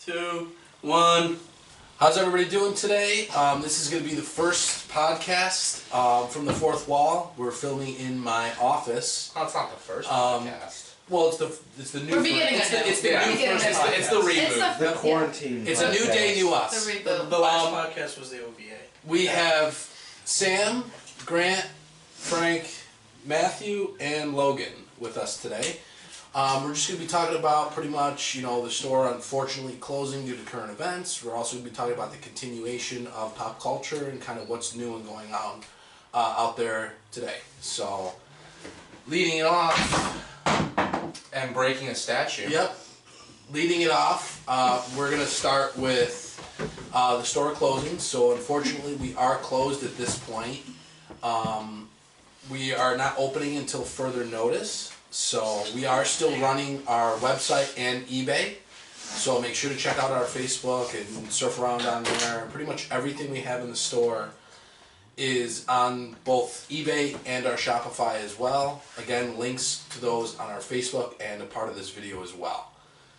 2, 1. How's everybody doing today? This is going to be the first podcast from the fourth wall. We're filming in my office. Oh, it's not the first podcast. Well, it's the new. We're beginning it's the it. new first podcast. It's the reboot. The quarantine. It's a new day, new us. The reboot. The last podcast was the OVA. We have Sam, Grant, Frank, Matthew, and Logan with us today. We're just going to be talking about pretty much, the store unfortunately closing due to current events. We're also going to be talking about the continuation of pop culture and kind of what's new and going on out there today. So, leading it off. And breaking a statue. Yep. Leading it off, we're going to start with the store closing. So, unfortunately, we are closed at this point. We are not opening until further notice. So we are still running our website and eBay. So make sure to check out our Facebook and surf around on there. Pretty much everything we have in the store is on both eBay and our Shopify as well. Again, links to those on our Facebook and a part of this video as well.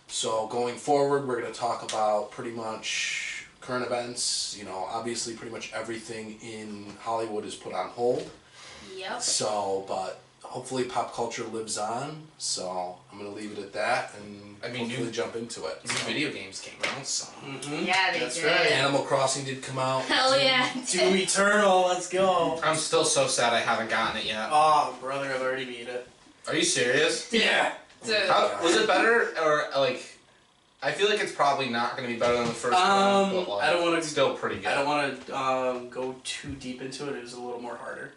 So going forward, we're going to talk about pretty much current events. Obviously pretty much everything in Hollywood is put on hold. Yep. So, but hopefully pop culture lives on, so I'm going to leave it at that and hopefully jump into it. New video games came out, so... Mm-hmm. Yeah, they That's did. right. Animal Crossing did come out. Hell yeah. Doom Eternal, let's go. I'm still so sad I haven't gotten it yet. Oh, brother, I've already beat it. Are you serious? Yeah. Dude. Was it better, or, I feel like it's probably not going to be better than the first one, but, I don't want to... it's still pretty good. I don't want to go too deep into it. It was a little more harder.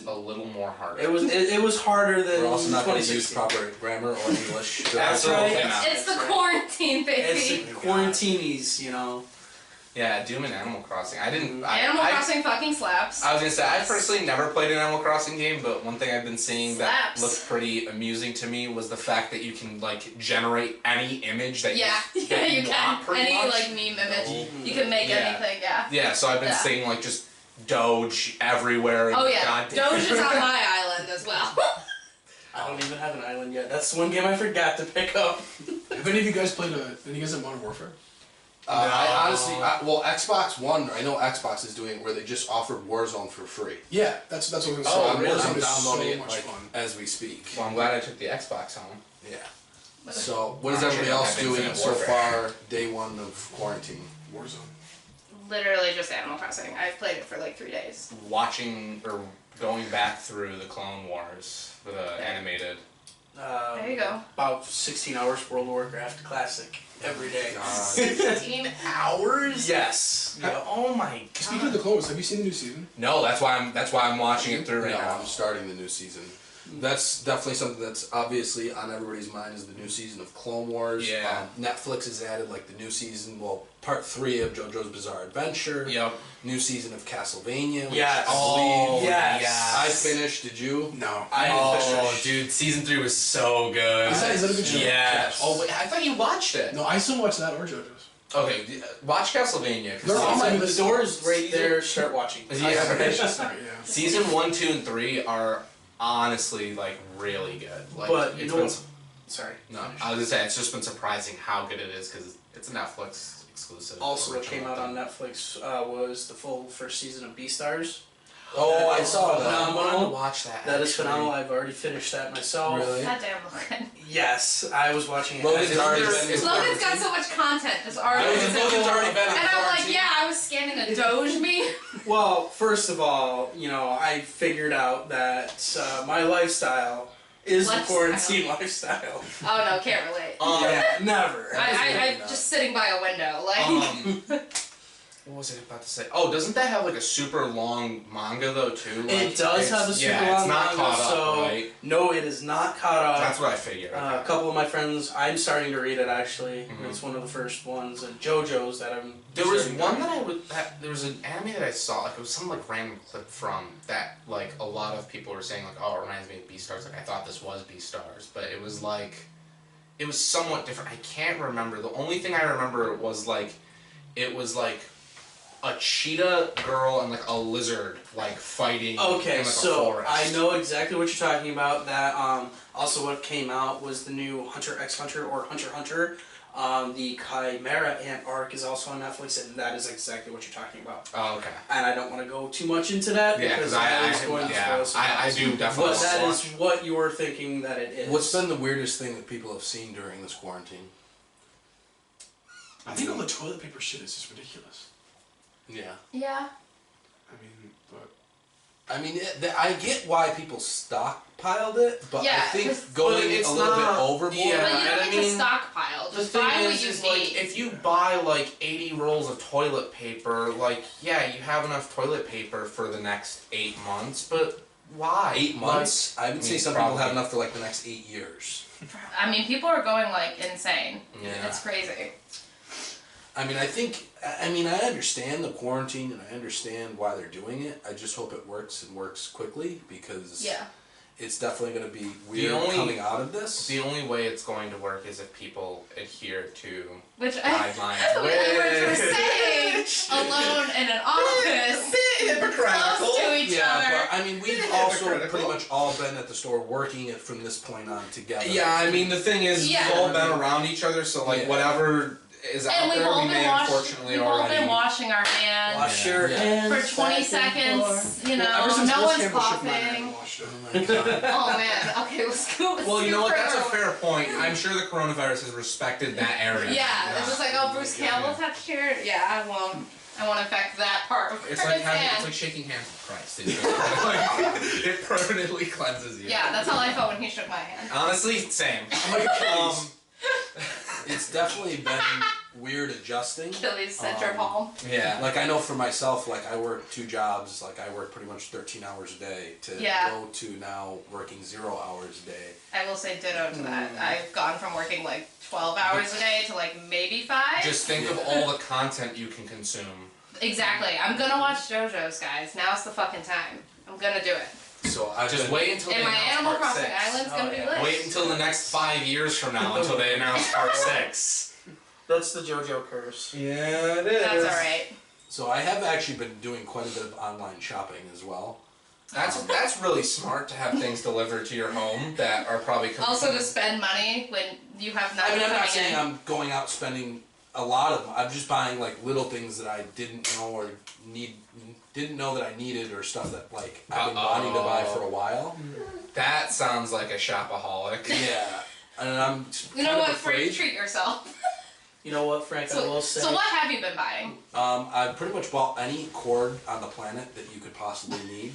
A little more harder. It was harder than We're also not going to 2016. use proper grammar or English. That's right. It's the quarantine, baby. It's the quarantinis, Yeah, Doom and Animal Crossing. I didn't... Animal Crossing fucking slaps. I was going to say, I personally never played an Animal Crossing game, but one thing I've been seeing that Slaps. looked pretty amusing to me was the fact that you can, generate any image that Yeah, you you want, can. pretty Any, much. meme image. You can make Yeah. anything, yeah. Yeah, so I've been Yeah. seeing, just Doge everywhere. Oh yeah, goddamn- Doge is on my island as well. I don't even have an island yet. That's the one game I forgot to pick up. Have any of you guys played any of you guys have Modern Warfare? I honestly, Xbox One, I know Xbox is doing it where they just offered Warzone for free. Yeah, that's what I was So saying. I'm Warzone downloading is so it much fun. as we speak. Well, I'm glad I took the Xbox home. Yeah. So what is Actually, everybody I else have doing Infinite so Warfare. far, day one of quarantine? Warzone. Literally just Animal Crossing. I've played it for 3 days. Watching, or going back through the Clone Wars, the animated. There you go. About 16 hours World of Warcraft Classic every day. 16 hours? Yes. Yeah. Oh my god. Speaking of the Clone Wars, have you seen the new season? No, that's why I'm watching it through right No, now. I'm starting the new season. That's definitely something that's obviously on everybody's mind is the new season of Clone Wars. Yeah. Netflix has added the new season, part 3 of JoJo's Bizarre Adventure. Yep. New season of Castlevania. Which Yes. I believe yes. I finished. Did you? No. Oh, dude, season 3 was so good. Is that a good show? Yeah. Oh, wait, I thought you watched it. No, I still watch that or JoJo's. Okay, watch Castlevania. 'Cause They're all season- my- The door's right there. Start watching. Yeah. Sorry, yeah. Season 1, 2, and 3 are honestly really good. But you it's know been what? Sorry. No, I was gonna say it's just been surprising how good it is because it's a Netflix exclusive. Also, what original came out thing. on Netflix was the full first season of Beastars. Oh, I saw that. I wanted to Phenomenal. watch that. That is actually. phenomenal. I've already finished that myself. Really? Goddamn, Logan. Yes, I was watching it. Logan's already been. Logan's got so much content just already. Logan's already been in And I'm like, quarantine. yeah, I was scanning a Doge meme. Well, first of all, I figured out that my lifestyle is the Lifestyle. quarantine lifestyle. Oh no, can't relate. Yeah, never. I'm just sitting by a window, What was I about to say? Oh, doesn't that have a super long manga though too? It does have a super yeah, long it's not manga, caught up, so right? no, it is not caught up. That's what I figured. A couple of my friends, I'm starting to read it actually. Mhm. It's one of the first ones, and JoJo's that I'm. There was starting to one read. that I would. There was an anime that I saw. It was some random clip from that. A lot of people were saying oh, it reminds me of Beastars. I thought this was Beastars, but it was it was somewhat different. I can't remember. The only thing I remember was it was a cheetah girl and a lizard fighting. Okay, in, a so forest. I know exactly what you're talking about. That also what came out was the new Hunter x Hunter or Hunter x Hunter. The Chimera Ant arc is also on Netflix, and that is exactly what you're talking about. Oh, okay. And I don't want to go too much into that Yeah, because I was going to spoil some I things. do definitely. But that watch. is what you're thinking that it is. What's been the weirdest thing that people have seen during this quarantine? I think all the toilet paper shit is just ridiculous. Yeah. Yeah. I mean, but I mean, I get why people stockpiled it, but I Yeah, think 'cause- going but it's a little not- bit overboard. yeah. But you don't I need to mean, stockpile. The Just thing buy what is, you is need. like if you buy like 80 rolls of toilet paper, like yeah, you have enough toilet paper for the next 8 months, but why? 8 months? I would say some people probably. have enough for like the next 8 years. I mean, people are going like insane. Yeah. It's crazy. I mean, I understand the quarantine and I understand why they're doing it. I just hope it works and works quickly because Yeah. it's definitely going to be weird only- coming out of this. The only way it's going to work is if people adhere to Which guidelines. we're saying alone in an office, close to each Yeah, other. but I mean, we've also pretty much all been at the store working it from this point on together. Yeah, I mean the thing is, Yeah. we've all been around each other, so like Yeah. whatever is And out we've there, all we may been unfortunately we've all already. been washing our hands Wash your Yeah. hands for 20 back and forth. seconds. You know, ever since no Bruce one's Campbell shook my hand and coughing. washed it. Oh my God. Oh man. Okay, let's go. Well, you know what? That's a super- fair point. I'm sure the coronavirus has respected that area. Yeah, it's just like, oh, Bruce Campbell touched here. Yeah, I won't affect that part of It's like Kurt's having, hand. it's like shaking hands with Christ. Like, it permanently cleanses you. Yeah, that's how I felt when he shook my hand. Honestly, same. It's definitely been weird adjusting. Achilles center palm. Yeah. Like I know for myself, like I work 2 jobs, like I work pretty much 13 hours a day to Yeah. go to now working 0 hours a day. I will say ditto to that. I've gone from working like 12 hours a day to like maybe 5. Just think of all the content you can consume. Exactly. I'm gonna watch JoJo's, guys. Now's the fucking time. I'm gonna do it. So I've Just been, wait until they And my announce Animal part Crossing 6. Island's Oh, gonna be yeah. lit. Wait until the next 5 years from now until they announce part 6. That's the JoJo curse. Yeah, it is. That's alright. so I have actually been doing quite a bit of online shopping as well. That's really smart to have things delivered to your home that are probably Also to spend money when you have I nothing mean, I'm not coming saying in. I'm going out spending a lot of them. I'm just buying like little things that I didn't know or didn't know that I needed or stuff that like I've been wanting to buy for a while. That sounds like a shopaholic. Yeah, and I'm You know kind of what? afraid. Treat yourself. You know what, Frank? I will say. So what have you been buying? I've pretty much bought any cord on the planet that you could possibly need.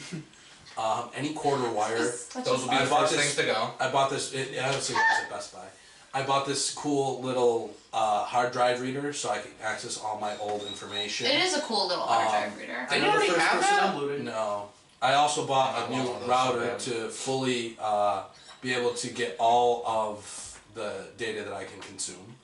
Any cord or wire. Those will be I the bought first this- things to go. I bought this. I honestly was at Best Buy. I bought this cool little hard drive reader so I can access all my old information. It is a cool little hard drive reader. Did you I'm the already first have person that? unloaded. No. I also bought I a want new one of those router so to fully be able to get all of the data that I can consume.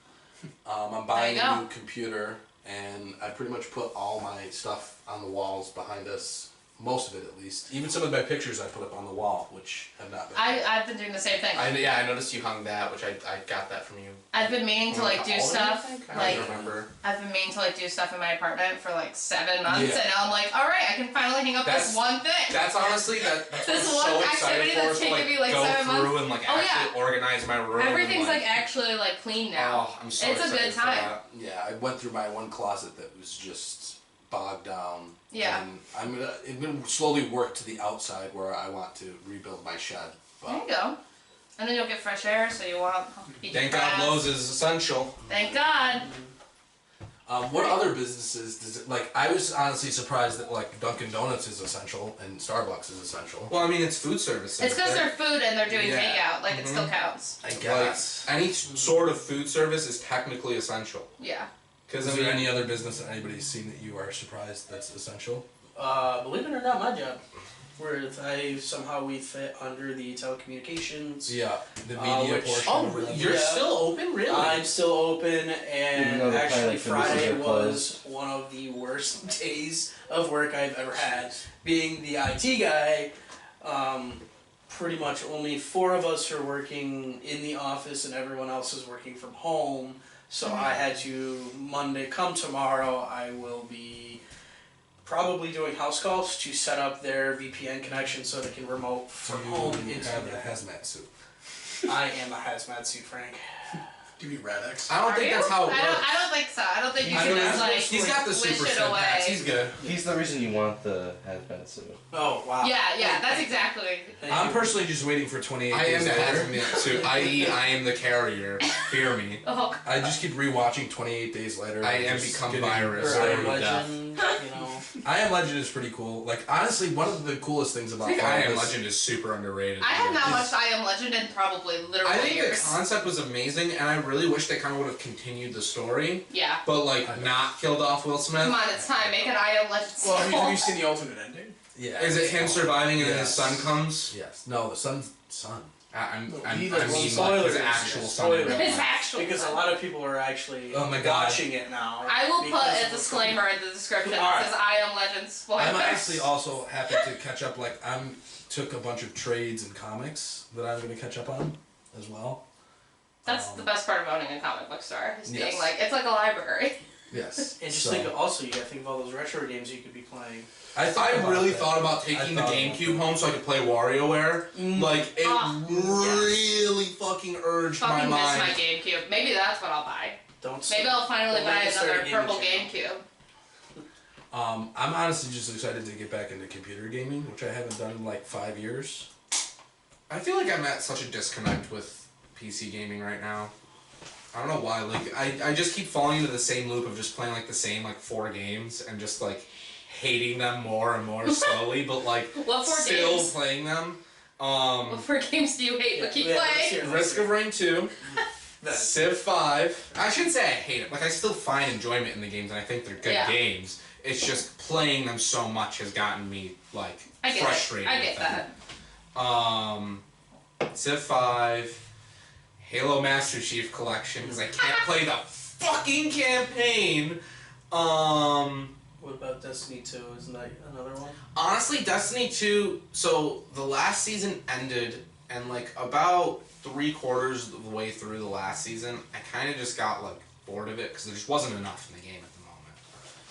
I'm buying There you a go. new computer, and I pretty much put all my stuff on the walls behind us. Most of it, at least. Even some of my pictures I put up on the wall, which have not been. I've been doing the same thing. I noticed you hung that, which I got that from you. I've been meaning to like do All of it, stuff. I think? I Like don't remember. I've been meaning to like do stuff in my apartment for like 7 months, Yeah. and now I'm like, all right, I can finally hang up That's- this one thing. That's honestly that's what This I'm one so activity excited for that's is to taken me, like, go 7 through months. and like Oh, actually organize my room. Everything's and, like actually like clean now. Oh, I'm so It's a excited good for time. that. Yeah, I went through my one closet that was just bogged down. Yeah. And I'm gonna slowly work to the outside where I want to rebuild my shed. There But you go. And then you'll get fresh air, so you won't be Thank God depressed. Lowe's is essential. Thank God. what other businesses does it like? I was honestly surprised that like Dunkin' Donuts is essential and Starbucks is essential. Well, I mean, it's food service. It's because they're food and they're doing Yeah. takeout. Like it still counts. I like guess. any sort of food service is technically essential. Yeah. Because Is I there mean, any other business that anybody's seen that you are surprised that's essential? Believe it or not, my job. Where we fit under the telecommunications. Yeah, the media which- portion. oh, of it. you're Yeah. still open, really? I'm still open, Even and though the actually pilot Friday businesses are was one of the worst days of work I've ever had. Being the IT guy, pretty much only 4 of us are working in the office, and everyone else is working from home. So I had to come tomorrow, I will be probably doing house calls to set up their VPN connection so they can remote from home You into have a their hazmat suit. I am a hazmat suit, Frank. Do you mean Radix? I don't think that's how it works. I don't think so. I don't think you I can mean, just like he's got the wish super it stim away. packs. He's good. He's the reason you want the hazmat suit. Oh wow. Yeah, that's exactly. I'm personally just waiting for 28 I am days the later. hazmat suit, i.e. I am the carrier. Fear me. Oh, I just keep rewatching 28 Days Later. I and am just become getting virus. Or I very Am deaf. Legend, you know. I Am Legend is pretty cool. Like, honestly, one of the coolest things about I think all I Am this- Legend is super underrated. I have not It's- watched I Am Legend in probably literally I think years. the concept was amazing, and I really wish they kind of would have continued the story, Yeah. but like not killed off Will Smith. Come on, it's time. Make an I Am Legend Well, sequel. have you seen the alternate ending? Yeah. Is it him surviving and then his Yes. son comes? Yes. No, the son's son. I No, mean he like doesn't. his Spoilers, actual yes, son. in spoilers. real His life. actual Because a lot of people are actually Oh my God. watching it now. I will put because a of disclaimer in the description that Alright. says I Am Legend spoilers. I'm actually also happy to catch up. Like, took a bunch of trades and comics that I'm going to catch up on as well. That's the best part of owning a comic book store. Is being Yes. like, it's like a library. Yes. And just So, think, also, you gotta think of all those retro games you could be playing. I really that. thought about taking the I thought GameCube about home so I could play WarioWare. Like, it Ah, really fucking urged my Fucking miss mind. my GameCube. Maybe that's what I'll buy. Don't. Maybe I'll finally Don't buy make us start a another gaming purple channel. GameCube. I'm honestly just excited to get back into computer gaming, which I haven't done in like 5 years. I feel like I'm at such a disconnect with PC gaming right now. I don't know why. Like, I just keep falling into the same loop of just playing like the same like 4 games and just like hating them more and more slowly, but like What 4 still games? playing them. What 4 games do you hate but keep let's playing? hear it, let's Risk hear of Rain 2, it. Civ 5. I shouldn't say I hate it. Like, I still find enjoyment in the games and I think they're good Yeah. games. It's just playing them so much has gotten me like I get frustrated. it. I with get them. that. Civ 5, Halo Master Chief Collection, because I can't play the fucking campaign. What about Destiny 2? Isn't that another one? Honestly, Destiny 2, so the last season ended, and like about 3/4 of the way through the last season, I kind of just got like bored of it, because there just wasn't enough in the game at the moment.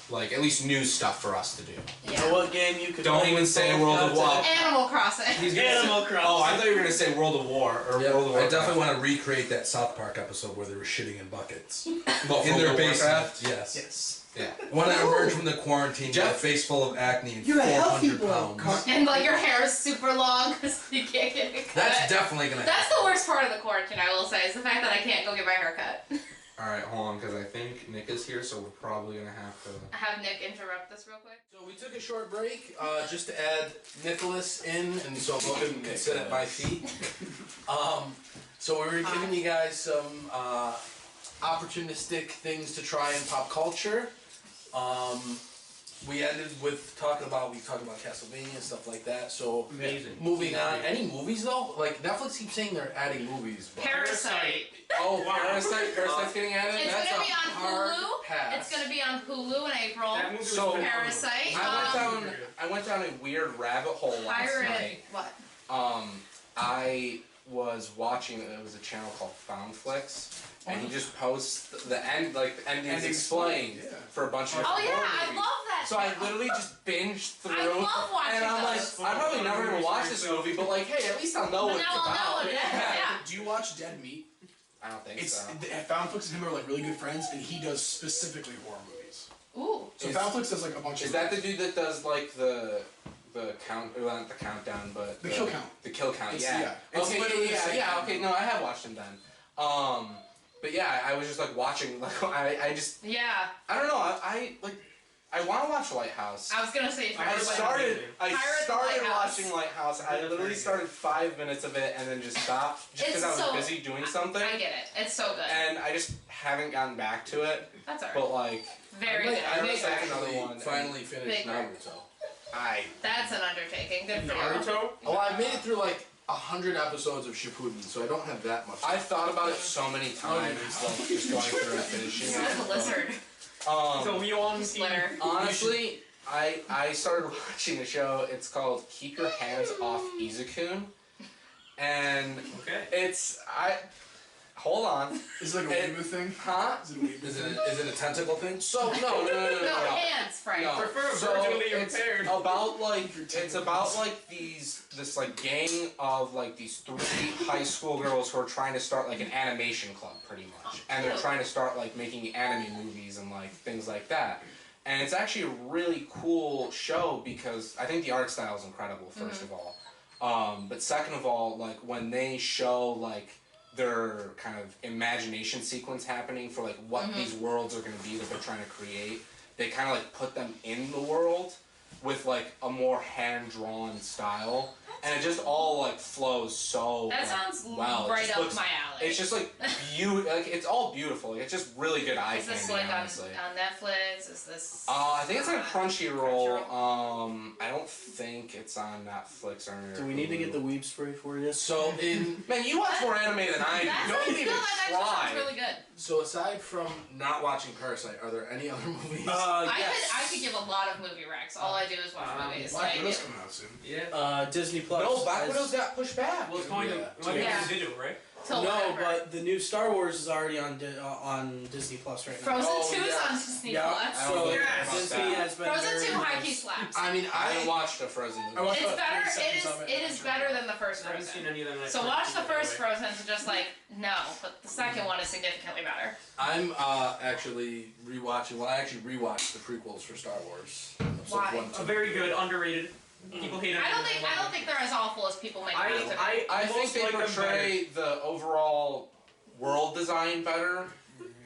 Like, at least new stuff for us to do. You know what game you could Don't play even with say both World of guns War. in it? Animal Crossing. He's gonna Animal say, Crossing. Oh, I thought you were going to say World of War, or Yeah, World of I Warcraft. definitely want to recreate that South Park episode where they were shitting in buckets. Well, in World their of basement. Warcraft? Yes. Yes. Yeah. When I emerged from the quarantine with a Jeff? face full of acne and You're a healthy 400 pounds. And like your hair is super long because you can't get it cut. That's definitely going to That's the worst part of the quarantine, I will say, is the fact that I can't go get my hair cut. Alright, hold on, because I think Nick is here, so we're probably going to have to... Have Nick interrupt this real quick. So we took a short break just to add Nicholas in, and so Logan can sit at my feet. So we were giving you guys some opportunistic things to try in pop culture. We ended with talking about Castlevania and stuff like that. So Amazing. moving on, any movies though? Like Netflix keeps saying they're adding movies. But Parasite. oh, Parasite's getting added? It's That's gonna a be on hard Hulu. pass. It's gonna be on Hulu in April. That movie was So- phenomenal. Parasite. I went down a weird rabbit hole last Pirate. night. What? I was watching, it was a channel called Foundflix, and he just posts the end, like the endings Endings explained yeah. for a bunch of Oh different yeah, horror I movies. love that. So I show. literally just binged through, I love watching and I'm those. like, I'm probably never gonna watch this movie, but like, hey, at least I'll know But what it's now I'll know about. what it is. Yeah. Do you watch Dead Meat? I don't think It's so. Foundflix and him are like really good friends, and he does specifically horror movies. Ooh. So Is- Foundflix does like a bunch Is of. that the dude that does like the count, well, not the countdown, but The kill count. The kill count, It's- yeah. yeah. It's Okay, literally the yeah, same yeah. thing. Okay, no, I have watched him then. But yeah, I was just like watching. Like, I just, Yeah. I don't know. I want to watch Lighthouse. I was gonna say I Pirate. started Pirate Lighthouse. watching Lighthouse. I literally started 5 minutes of it and then just stopped just because I It's was so- busy doing something. I get it. It's so good. And I just haven't gotten back to it. That's alright. But like, Very good. I may That's another actually one. finally finish Big Naruto. That's an undertaking. Good for you. Naruto? Oh, I made it through like 100 episodes of Shippuden, so I don't have that much. I've thought about it so many times, like just going through and finishing It's it. like a lizard. we on Splitter. Honestly, I started watching a show. It's called Keep Your Hands Off Izukun, and Okay. it's hold on. Is it like a weeaboo thing? Huh? Is it a weeaboo Is thing? it a tentacle thing? So no. No, hands, Frank. No. It's about like this like gang of like these 3 high school girls who are trying to start like an animation club pretty much, and they're trying to start like making anime movies and like things like that. And it's actually a really cool show because I think the art style is incredible, first of all. But second of all, like when they show like their kind of imagination sequence happening for like what these worlds are going to be that they're trying to create, they kind of like put them in the world with like a more hand-drawn style, and it just all like flows so That like, sounds well. right It just up looks, my alley. it's just like like it's all beautiful. Like, it's just really good eye Is this candy, like honestly. on Netflix? Is this? I think it's on Crunchyroll. I don't think it's on Netflix or. Do we need to get the weeb spray for you? So Man, you watch more anime than I do. That Don't sounds, even that try. actually sounds really good. So aside from not watching Parasite, are there any other movies? I could give a lot of movie recs. All I do is watch movies. Black Like, Widow's coming out soon. Yeah. Disney Plus. No, Black has- Widow's got pushed back. Well, it's going to. It might be Yeah. digital, right? till No, whatever. but the new Star Wars is already on Disney Plus right now. Frozen Oh, 2 is yeah. on Disney Yeah, Plus. I so don't Yes! think Disney about that. has been Frozen very 2 high key nice. slaps. I mean, I haven't watched a Frozen movie. I watched It's about better. 30 It is. seconds of It is better than the first I haven't seen Frozen. any of them. So watch the first Frozen to just like no, but the second one is significantly better. I'm actually rewatching. Well, I actually rewatched the prequels for Star Wars. Episodes Why? 1, 2, Very good, underrated. People hate it. I don't think they're as awful as people make them out to be. I think most they like them portray the overall world design better,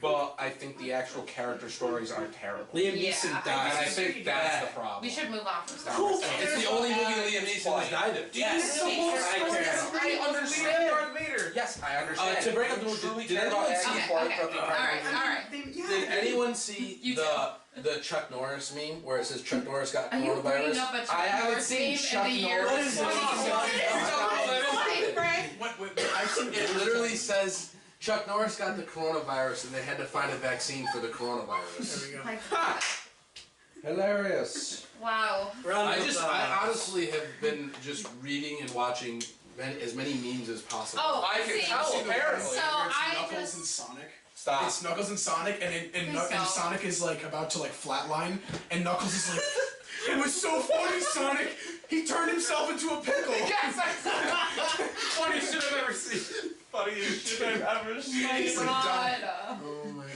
but I think the actual character stories are terrible. Liam Yeah, Neeson And died. I think that's the problem. We should move on from Star Who Wars. cares? It's the only movie Liam Neeson has died in. Yes. I understand. Darth Vader. Yes, I understand. To bring up the You truly did care about anyone acting see- for it, Okay, but the alright. Did anyone see You the Chuck Norris meme where it says Chuck Norris got Are you bringing coronavirus? up a Chuck I haven't Norris seen meme Chuck in the year Norris. of What is 2020? Frank? What, I've seen It literally says Chuck Norris got the coronavirus and they had to find a vaccine for the coronavirus. There we go. My God. Hilarious. Wow. I honestly have been just reading and watching as many memes as possible. Oh, I can see, tell, See the apparently. one So where it's I Knuckles just- and Sonic. Stop. It's Knuckles and Sonic, and Please and don't. Sonic is like about to like flatline, and Knuckles is like, "It was so funny, Sonic. He turned himself into a pickle." Yes, I Funniest shit I've ever seen. Funniest shit I've ever seen. He's like, God.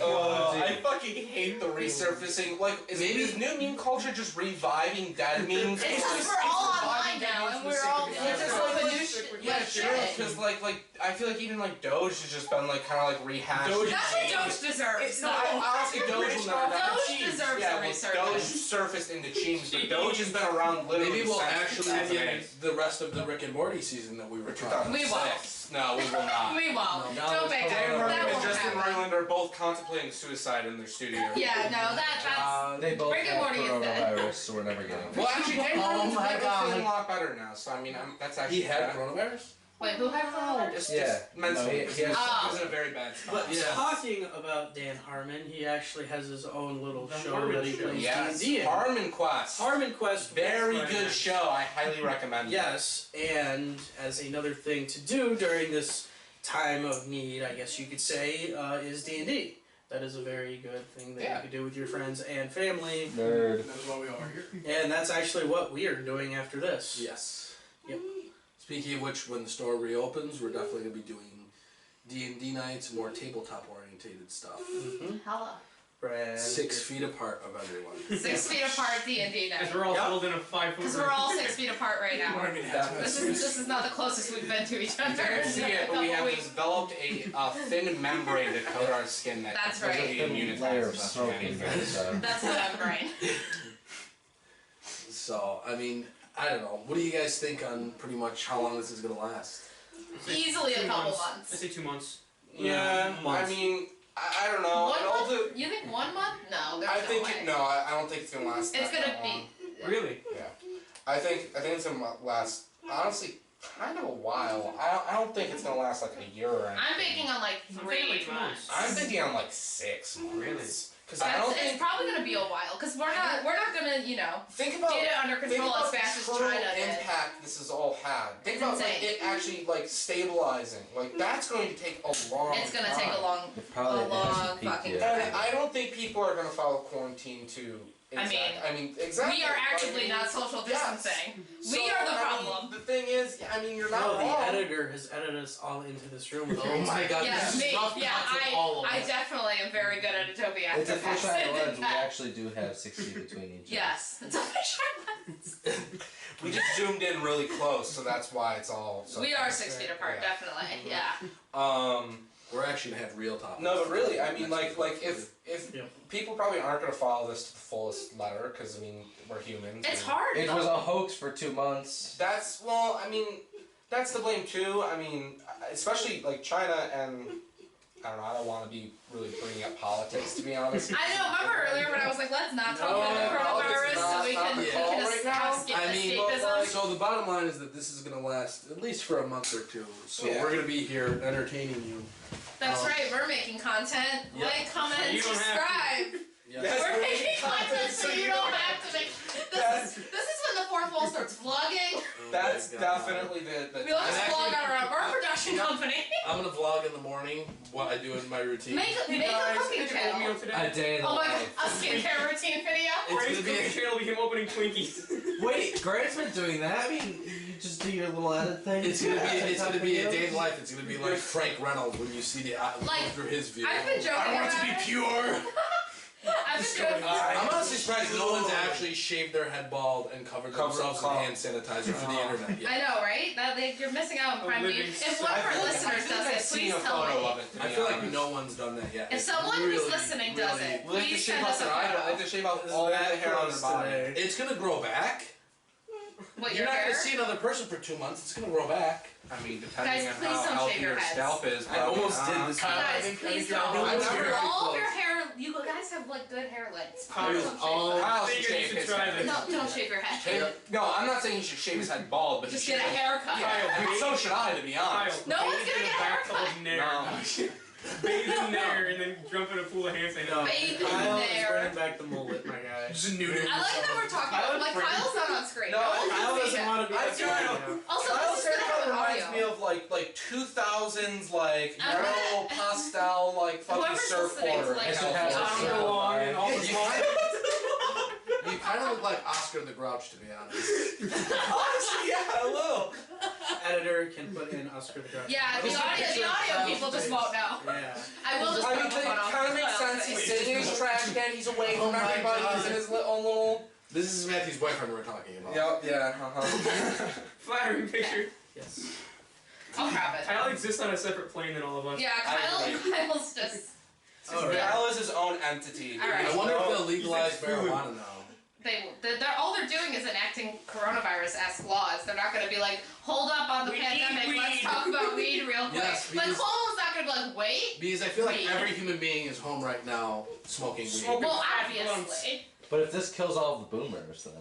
Oh my I fucking hate the resurfacing. Like, is new meme culture just reviving dead memes? It's just we're all online now, and we're all Yeah, just all like- the new shit. Yeah, like sure. shit. Because like I feel like even like Doge has just been like kind of like rehashed. That's what Doge deserves. No, honestly, Doge will never. Doge deserves Yeah, a well, resurgence. Doge surfaced into Cheems, but Doge has been around literally Maybe we'll since actually 2008. get the rest of the Rick and Morty season that we were trying. We won't. No, we will not. We won't. No, Don't make Dan it. Murray That and won't Justin happen. Roiland are both contemplating suicide in their studio. Yeah, no, that's. They both Rick and have Morty is dead. coronavirus, so we're never getting it. Well, actually, Dan Murray's my God. feeling a lot better now. So I mean, that's actually He had bad. coronavirus? Wait, who had coronavirus? Just, Yeah. just mentally. No, he has- he was in a very bad spot. But Yeah. talking about Dan Harmon, he actually has his own little The show Harmon that he Show. plays Yes, D&D in. Harmon Quest. Harmon Quest. Very Right. good show. I highly recommend it. Yes, and as another thing to do during this time of need, I guess you could say, is D&D. That is a very good thing that Yeah. you could do with your friends and family. Nerd. That's why we all are here. And that's actually what we are doing after this. Yes. Yep. Speaking of which, when the store reopens, we're definitely going to be doing D&D nights, more tabletop-orientated stuff. Mm-hmm. Hella. Brand. 6 feet apart of everyone. 6 feet apart D&D night. Because we're all Yep. huddled in a 5 foot Because we're all 6 feet apart right You now. want me to have This is not the closest we've been to each other. You can see it, but we have developed a thin membrane to coat our skin that That's completely right. Layer of immunizes us smoke from in anything. That's the membrane. So, I mean, I don't know. What do you guys think on pretty much how long this is going to last? Easily a couple I months. say 2 months. Yeah, I mean, I don't know. 1 It all month? You think 1 month? No, there's I no think way. I don't think it's gonna last. It's that gonna long. be. Really? Yeah, I think it's gonna last. Honestly, kind of a while. I don't think it's gonna last like a year or anything. I'm banking on like I'm thinking like 3 2 months. months. I'm thinking on like 6 months. Really? Because I don't It's think. probably gonna be a while, because we're not gonna, Think about get it under think control about as fast as the China total did. impact this has all had. Think It's about like insane. it actually like stabilizing. Like that's going to take a long. It's gonna time. take a long Probably long fucking yeah. And I don't think people are going to follow quarantine too. I mean, exactly. We are but actively not social distancing. So, We are the I mean, problem. the thing is, I mean, you're No, not the wrong. editor has edited us all into this room. With Oh my god, Yeah, this is me. rough Yeah, cuts of all of I us. definitely am very good at Adobe After It's a Effects. fisheye lens. We actually do have 6 feet between each other. Yes, it's a fisheye lens. We just zoomed in really close, so that's why it's all. So We are 6 feet apart, Yeah. definitely. Yeah. We're actually gonna have real topics. No, but really, I mean, Next like week. if Yeah. people probably aren't going to follow this to the fullest letter, because I mean, we're humans. It's and hard. It though. was a hoax for 2 months. That's well, I mean, that's the blame too. I mean, especially like China and. I don't know, I don't want to be really bringing up politics, to be honest. I know, remember earlier when I was like, let's not talk No, about the politics coronavirus is so not we can, the we call can right now. skip I mean, escapism? so the bottom line is that this is gonna last at least for a month or two. So Yeah. we're gonna be here entertaining you. That's right, we're making content. Yeah. Like, comment, So and you don't have subscribe. Yes, We're making content so you don't have to make. This is when the fourth wall starts vlogging. That's Oh my God. definitely the We like to And vlog actually- on our production company. I'm gonna vlog in the morning what I do in my routine. Make a cooking channel. A day in the Oh my god, life. a skincare routine video. It's Ray's gonna be cooking channel became opening Twinkies. Wait, Grant's been doing that? I mean, you just do your little edit thing? It's gonna be a day in life. It's gonna be like Frank Reynolds when you see the Like, through his view. I've been joking I want it about to be it. pure. I've been doing. I'm honestly surprised no one's actually shaved their head bald and covered Covered themselves in hand sanitizer for the internet yet. I know, right? You're missing out on prime living video. If one of our listeners does it, please tell me. I feel like no one's done that yet. If someone who's listening does it, They have to please shave send off us a their eyebrow. They photo. have to shave off This all the is that hair on their close body. today. It's gonna grow back. What, You're your not hair? gonna see another person for 2 months. It's gonna grow back. I mean, depending Guys, on please how don't healthy shave your your heads. scalp is. I almost did this. Guys, please you're don't. doing I this never- very All of close. your hair, you guys have like good hair lengths. Kyle, Please don't shave all- your head. Kyle I should think you shave should his try head. this. No, don't shave your head. No, I'm not saying he should shave his head bald, but Just he get a should. haircut. Yeah, I mean, so should I, to be honest. Kyle, No one's bathe gonna in get a a bathtub haircut. of Nair. No. Bathe in Nair and then jump in a pool of hand sanitizer. Bathe in Kyle is there. bringing back the mullet, my guy. Just a nude. I like that we're talking about, like, Kyle's not on screen. No, No one Kyle can see doesn't him. want to be. I on do. camera. Also, Kyle's this is gonna haircut have reminds me audio. of like 2000s like I'm gonna- yellow pastel like fucking Whoever's listening to, surfboarder. like, It should the have Oscar audio. Long and all You the kind of look like Oscar the Grouch, to be honest. Honestly, yeah, hello. Editor can put in Oscar the Grouch. Yeah, the audio people just won't know. Yeah. I will just I put mean, up a it photo. kind of makes sense. He's sitting in his trash can. He's away Oh from my everybody. God. He's in his own little. This is Matthew's boyfriend we're talking about. Yep. Yeah. flattering picture. Yes. I'll grab it. Kyle exists on a separate plane than all of us. Yeah, Kyle's just. Oh, right. Kyle is his own entity. All right. I wonder if they'll He's legalize like food. marijuana now. They're all they're doing is enacting coronavirus-esque laws. They're not going to be like, hold up on the We pandemic, need let's weed." talk about weed real quick. Yes, like, because- Cuomo's not going to be like, wait. Because I feel like Weed. every human being is home right now smoking weed. Smoking Well, fat obviously. But if this kills all the boomers, then...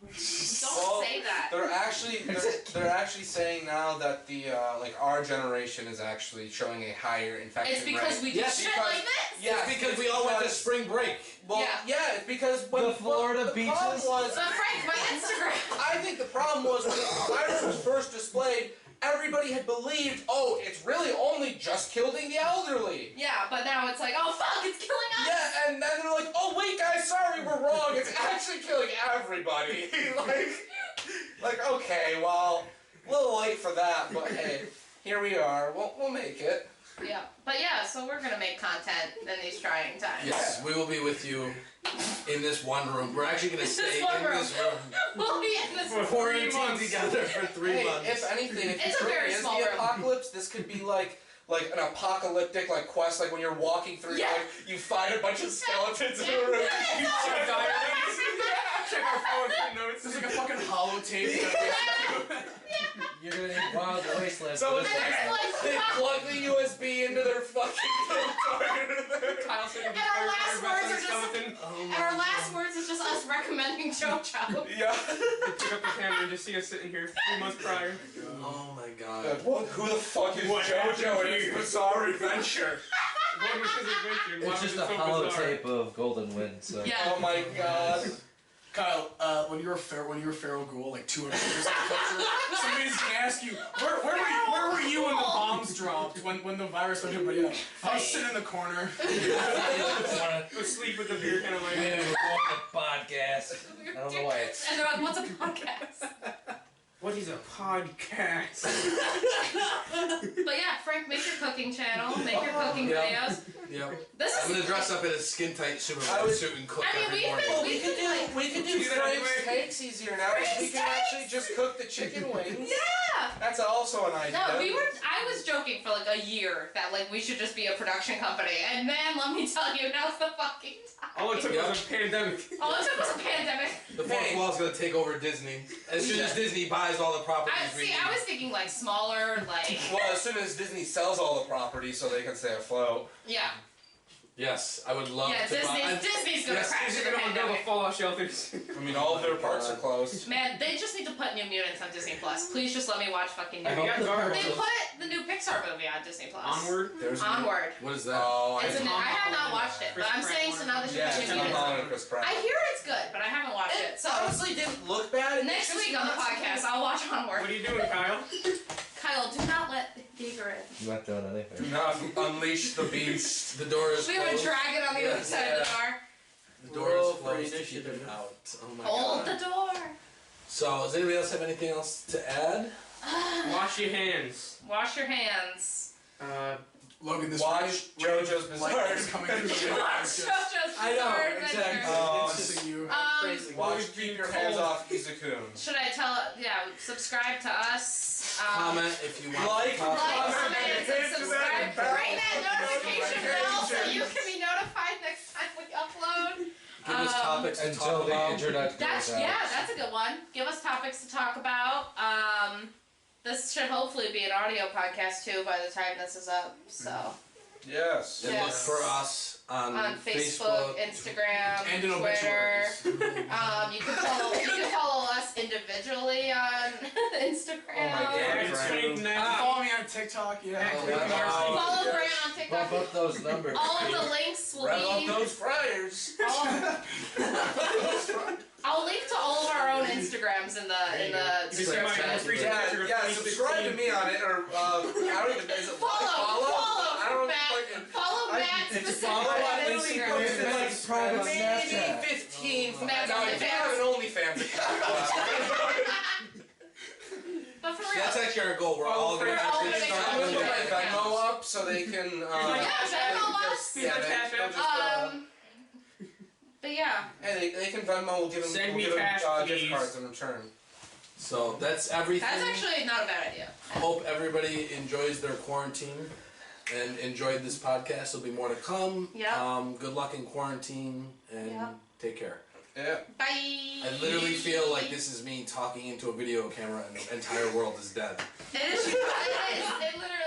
Don't Well, say that. They're actually saying now that the like our generation is actually showing a higher infection It's because rate. we do Yes, shit because- like this. Yeah, It's because we all went to spring break. Well, Yeah. yeah, it's because when The Florida the beaches? problem was, But Frank, my Instagram. I think the problem was when the virus was first displayed, everybody had believed, oh, it's really only just killing the elderly. Yeah, but now it's like, oh fuck, it's killing us. Yeah, and then they're like, oh wait guys, sorry, we're wrong. It's actually killing everybody. like okay, well, a little late for that, but hey, here we are. We'll make it. Yeah, but yeah, so we're gonna make content in these trying times. Yes, we will be with you in this one room. We're actually going to stay one in room. this room. We'll be in this. For 3 Quarantined months. together for 3 Hey, months. if anything, if It's it a very really is small the room. apocalypse, this could be like an apocalyptic like quest, like when you're walking through, Yeah. like you find a bunch of skeletons in a room. You Check check Check our phone notes. This is like a fucking holotape. You're gonna need Wild Wasteland So for it's this. There's They like, plug the USB into their fucking computer. Kyle said And our last words are just- skeleton. and our last words is just us recommending JoJo. Yeah. They pick up the camera and just see us sitting here 3 months prior. Oh my god. Who the fuck is What JoJo happened in his here? bizarre adventure? What was his adventure? and why It's was just it a so hollow bizarre? tape of Golden Wind. So. Yeah. Oh my god. Kyle, when you were feral ghoul, like 200 years in the future, somebody's gonna ask you, where were you when the bombs dropped? When the virus went in? But yeah, I was sitting in the corner. Asleep with the beer kind of like. Podcast. I don't know why it's. And they're like, what's a podcast? What is a podcast? But yeah, Frank, make your cooking channel, make your cooking videos. Yep. This I'm is. gonna dress up in a skin tight Superman suit and cook I mean, every we morning. could- We could do Do that Frank's anyway. Takes easier now. We can actually just cook the chicken wings. Yeah. That's also an idea. No, I was joking for like a year that like we should just be a production company, and man, let me tell you, now's the fucking time. All it took was a pandemic. All it took was a pandemic. The fourth wall's gonna take over Disney. As soon as Disney buys all the properties we need. I was thinking like smaller, like Well, as soon as Disney sells all the property so they can stay afloat. yeah, Yes, I would love yeah. to buy. Disney's gonna Yes, crash They're in the gonna build pandemic. fallout shelters. I mean, all of their parks are closed. Man, they just need to put New Mutants on Disney Plus. Please just let me watch fucking New I hope Mutants. the Guard. They parts put the new Pixar movie on Disney Plus. Onward. There's Onward. What is that? Oh, It's I a new, I have not watched it, but I'm Chris saying so now that you yeah, put it's New Tom Mutants. Holland and Chris Pratt. I hear it's good, but I haven't watched it. So honestly didn't look bad. next week on the podcast, I'll watch Onward. What are you doing, Kyle? Kyle, do not let Digger in. I'm not doing anything. Do not unleash the beast. The door is We have a closed. dragon on the other side of the door. The door is Roll for closed. Keep initiative. it out. Oh my Hold god. the door. So, does anybody else have anything else to add? Wash your hands. Wash your hands. Logan, this Watch JoJo's light Bizarre is coming through the window. Watch It's just JoJo's I know, Bizarre exactly. Adventure. Oh, it's just you. Crazy. Watch, keep your hands off Izakun. Should I tell? Yeah, subscribe to us. Comment if you want. Like, to comment. Like, comment, and Hit subscribe. that Ring that notification bell so notification. you can be notified next time we upload. Give us topics to Until talk the about. internet That's goes out. that's a good one. Give us topics to talk about. This should hopefully be an audio podcast too by the time this is up. So Yes. And Yes. look for us on, on Facebook, Instagram, And in Twitter. obituaries. You can follow us individually on Instagram. Oh my God. It's Right. now. Follow me on TikTok, yeah. Oh, wow. Follow Grant on TikTok. Bump up those numbers. All of the links will Rev up be. those fryers. I'll link to all of our own Instagrams in the You can see my most recent picture of Yeah, 2016. subscribe to me on it, or I don't even. Is it Follow I don't Matt. fucking. Follow Matt Follow specifically on on Instagram. Instagram. It's private maybe Snapchat. 15. Matt's No, I do have an OnlyFans account. But for real. That's actually our goal. We're all We're gonna all have gonna to make start I'm gonna put with my that. Venmo up so they can. Yeah, Venmo us. Yeah, they'll just, But yeah. hey, they can Venmo. We'll give them, Send me we'll give them cash, gift please. cards in return. So that's everything. That's actually not a bad idea. Hope everybody enjoys their quarantine and enjoyed this podcast. There'll be more to come. Yep. Good luck in quarantine and Yep. take care. Yeah. Bye. I literally feel like this is me talking into a video camera and the entire world is dead. It is. It literally